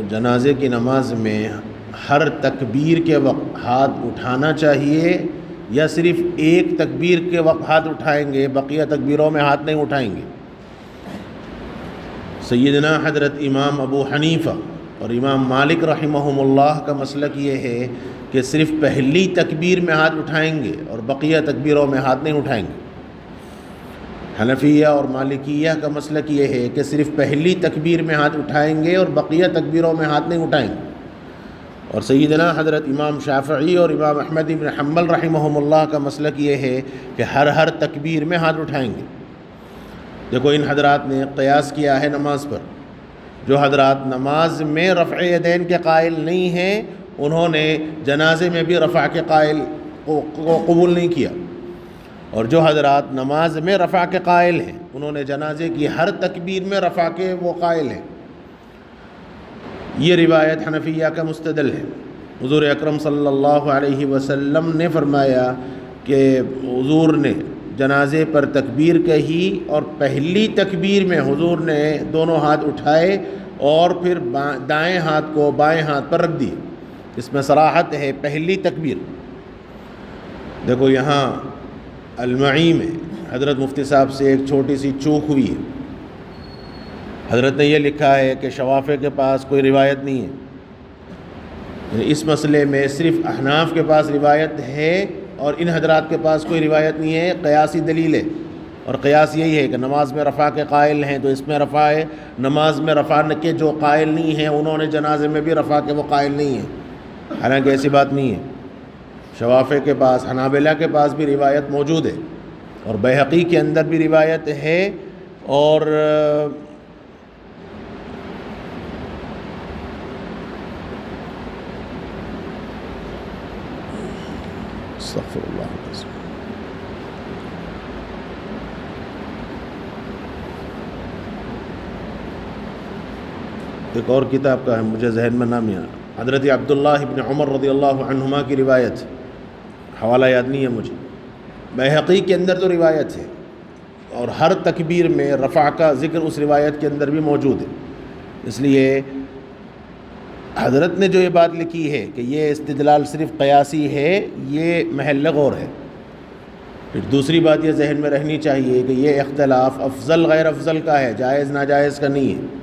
جنازے کی نماز میں ہر تکبیر کے وقت ہاتھ اٹھانا چاہیے یا صرف ایک تکبیر کے وقت ہاتھ اٹھائیں گے، بقیہ تکبیروں میں ہاتھ نہیں اٹھائیں گے؟ سیدنا حضرت امام ابو حنیفہ اور امام مالک رحمہم اللہ کا مسلک یہ ہے کہ صرف پہلی تکبیر میں ہاتھ اٹھائیں گے اور بقیہ تکبیروں میں ہاتھ نہیں اٹھائیں گے۔ حنفیہ اور مالکیہ کا مسلک یہ ہے کہ صرف پہلی تکبیر میں ہاتھ اٹھائیں گے اور بقیہ تکبیروں میں ہاتھ نہیں اٹھائیں گے۔ اور سیدنا حضرت امام شافعی اور امام احمد بن حنبل رحمہم اللہ کا مسلک یہ ہے کہ ہر تکبیر میں ہاتھ اٹھائیں گے۔ دیکھو ان حضرات نے قیاس کیا ہے نماز پر۔ جو حضرات نماز میں رفع یدین کے قائل نہیں ہیں انہوں نے جنازے میں بھی رفع کے قائل کو قبول نہیں کیا، اور جو حضرات نماز میں رفع کے قائل ہیں انہوں نے جنازے کی ہر تکبیر میں رفع کے وہ قائل ہیں۔ یہ روایت حنفیہ کا مستدل ہے۔ حضور اکرم صلی اللہ علیہ وسلم نے فرمایا کہ حضور نے جنازے پر تکبیر کہی اور پہلی تکبیر میں حضور نے دونوں ہاتھ اٹھائے اور پھر دائیں ہاتھ کو بائیں ہاتھ پر رکھ دیے۔ اس میں صراحت ہے پہلی تکبیر۔ دیکھو یہاں المعی میں حضرت مفتی صاحب سے ایک چھوٹی سی چوک ہوئی ہے۔ حضرت نے یہ لکھا ہے کہ شوافع کے پاس کوئی روایت نہیں ہے، اس مسئلے میں صرف احناف کے پاس روایت ہے اور ان حضرات کے پاس کوئی روایت نہیں ہے، قیاسی دلیل ہے۔ اور قیاس یہی ہے کہ نماز میں رفع کے قائل ہیں تو اس میں رفع ہے، نماز میں رفع کے جو قائل نہیں ہیں انہوں نے جنازے میں بھی رفع کے وہ قائل نہیں ہیں، حالانکہ ایسی بات نہیں ہے۔ شوافع کے پاس، حنابلہ کے پاس بھی روایت موجود ہے اور بیہقی کے اندر بھی روایت ہے، اور استغفر اللہ۔ ایک اور کتاب کا ہے مجھے ذہن میں نام نہیں، حضرت عبداللہ ابن عمر رضی اللہ عنہما کی روایت، حوالہ یاد نہیں ہے مجھے، بیہقی کے اندر تو روایت ہے اور ہر تکبیر میں رفع کا ذکر اس روایت کے اندر بھی موجود ہے۔ اس لیے حضرت نے جو یہ بات لکھی ہے کہ یہ استدلال صرف قیاسی ہے، یہ محل غور ہے۔ پھر دوسری بات یہ ذہن میں رہنی چاہیے کہ یہ اختلاف افضل غیر افضل کا ہے، جائز ناجائز کا نہیں ہے۔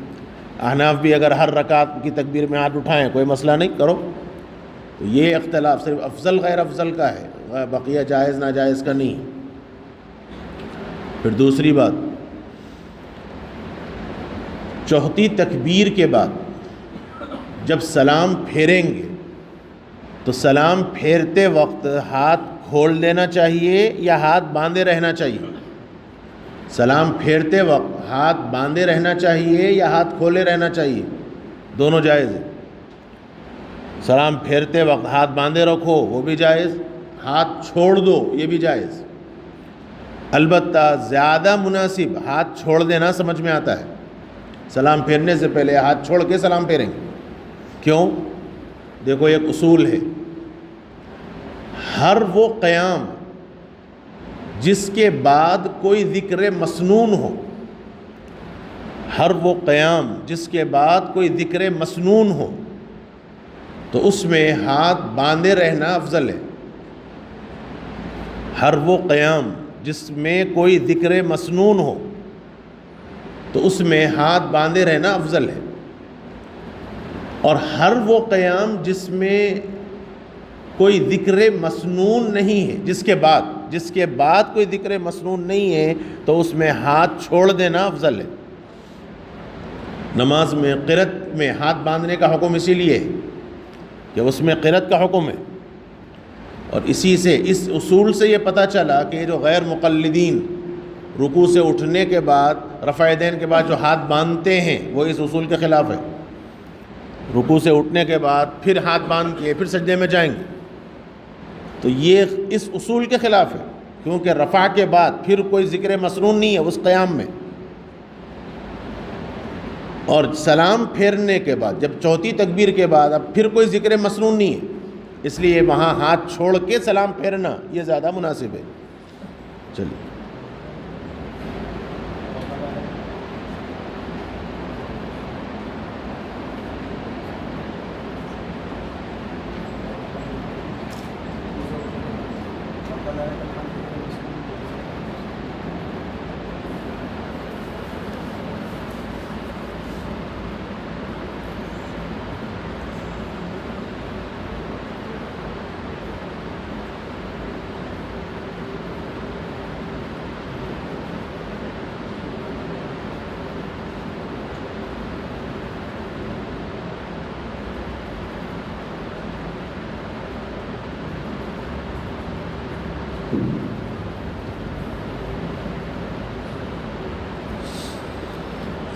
احناف بھی اگر ہر رکعت کی تکبیر میں ہاتھ اٹھائیں کوئی مسئلہ نہیں، کرو، تو یہ اختلاف صرف افضل غیر افضل کا ہے، بقیہ جائز ناجائز کا نہیں۔ پھر دوسری بات، چوتھی تکبیر کے بعد جب سلام پھیریں گے تو سلام پھیرتے وقت ہاتھ کھول دینا چاہیے یا ہاتھ باندھے رہنا چاہیے؟ سلام پھیرتے وقت ہاتھ باندھے رہنا چاہیے یا ہاتھ کھولے رہنا چاہیے؟ دونوں جائز ہے۔ سلام پھیرتے وقت ہاتھ باندھے رکھو وہ بھی جائز، ہاتھ چھوڑ دو یہ بھی جائز۔ البتہ زیادہ مناسب ہاتھ چھوڑ دینا سمجھ میں آتا ہے، سلام پھیرنے سے پہلے ہاتھ چھوڑ کے سلام پھیریں گے۔ کیوں؟ دیکھو ایک اصول ہے، ہر وہ قیام جس کے بعد کوئی ذکر مسنون ہو، ہر وہ قیام جس کے بعد کوئی ذکر مسنون ہو تو اس میں ہاتھ باندھے رہنا افضل ہے۔ ہر وہ قیام جس میں کوئی ذکر مسنون ہو تو اس میں ہاتھ باندھے رہنا افضل ہے، اور ہر وہ قیام جس میں کوئی ذکر مسنون نہیں ہے، جس کے بعد کوئی ذکر مسنون نہیں ہے تو اس میں ہاتھ چھوڑ دینا افضل ہے۔ نماز میں قرأت میں ہاتھ باندھنے کا حکم اسی لیے ہے کہ اس میں قرأت کا حکم ہے، اور اسی سے اس اصول سے یہ پتہ چلا کہ جو غیر مقلدین رکوع سے اٹھنے کے بعد رفع یدین کے بعد جو ہاتھ باندھتے ہیں وہ اس اصول کے خلاف ہے۔ رکوع سے اٹھنے کے بعد پھر ہاتھ باندھ کے پھر سجدے میں جائیں گے تو یہ اس اصول کے خلاف ہے، کیونکہ رفع کے بعد پھر کوئی ذکر مسنون نہیں ہے اس قیام میں، اور سلام پھیرنے کے بعد جب چوتھی تکبیر کے بعد اب پھر کوئی ذکر مسنون نہیں ہے، اس لیے وہاں ہاتھ چھوڑ کے سلام پھیرنا یہ زیادہ مناسب ہے۔ چلیے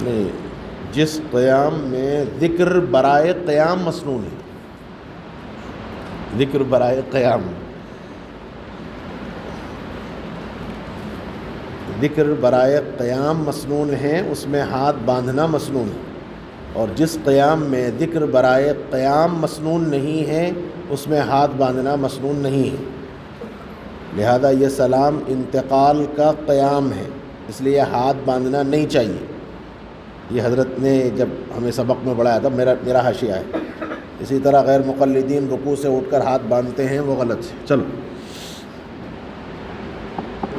نہیں، جس قیام میں ذکر برائے قیام مسنون ہے، ذکر برائے قیام، ذکر برائے قیام مسنون ہے، اس میں ہاتھ باندھنا مسنون ہے، اور جس قیام میں ذکر برائے قیام مسنون نہیں ہے اس میں ہاتھ باندھنا مسنون نہیں ہے۔ لہذا یہ سلام انتقال کا قیام ہے، اس لیے ہاتھ باندھنا نہیں چاہیے۔ یہ حضرت نے جب ہمیں سبق میں پڑھایا تھا، میرا حاشیہ ہے۔ اسی طرح غیر مقلدین رکوع سے اٹھ کر ہاتھ باندھتے ہیں، وہ غلط ہے۔ چلو،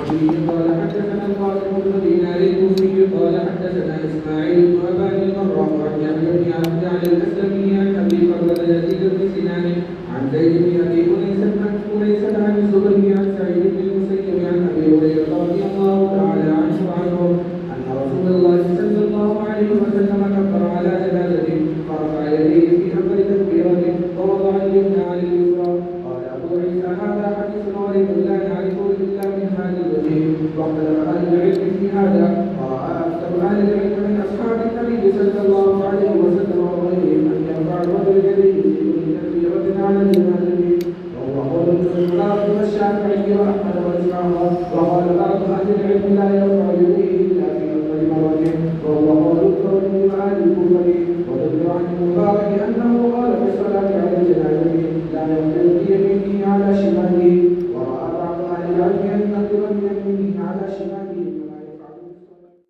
قال حدثنا القاسم بن دينار الكوفي قال حدثنا اسماعيل بن ابان المراق عن يحيى بن عبد الاسلمي عن ابي بكر يزيد بن سنان عن زيد بن ابي انيس عن الزبير عن سعيد بن المسيب عن ابي هريره رضي الله تعالى عنه ان رسول الله صلى الله عليه وسلم كبر على جنازته فرفع يديه في اول تكبيره ووضع اليمنى على اليسرى. قال ابو عيسى هذا حديث غريب لا نعرفه الا من هذا الوجه. واختلف اهل العلم في هذا، وراى اكثر اهل العلم من اصحاب النبي صلى الله عليه وسلم وغيرهم ان يرفع الرجل يديه في كل تكبيره على جنازته، وهو قول الخلاف والشافعي واحمد واسحاق. وقال بعض اهل العلم لا يرفع يديه الا في اول مره، وهو قول الثوري واهل الكوفه. وذكر عن المبارك انه قال في الصلاه على الجنازه لا يقبل بيمينه على شماله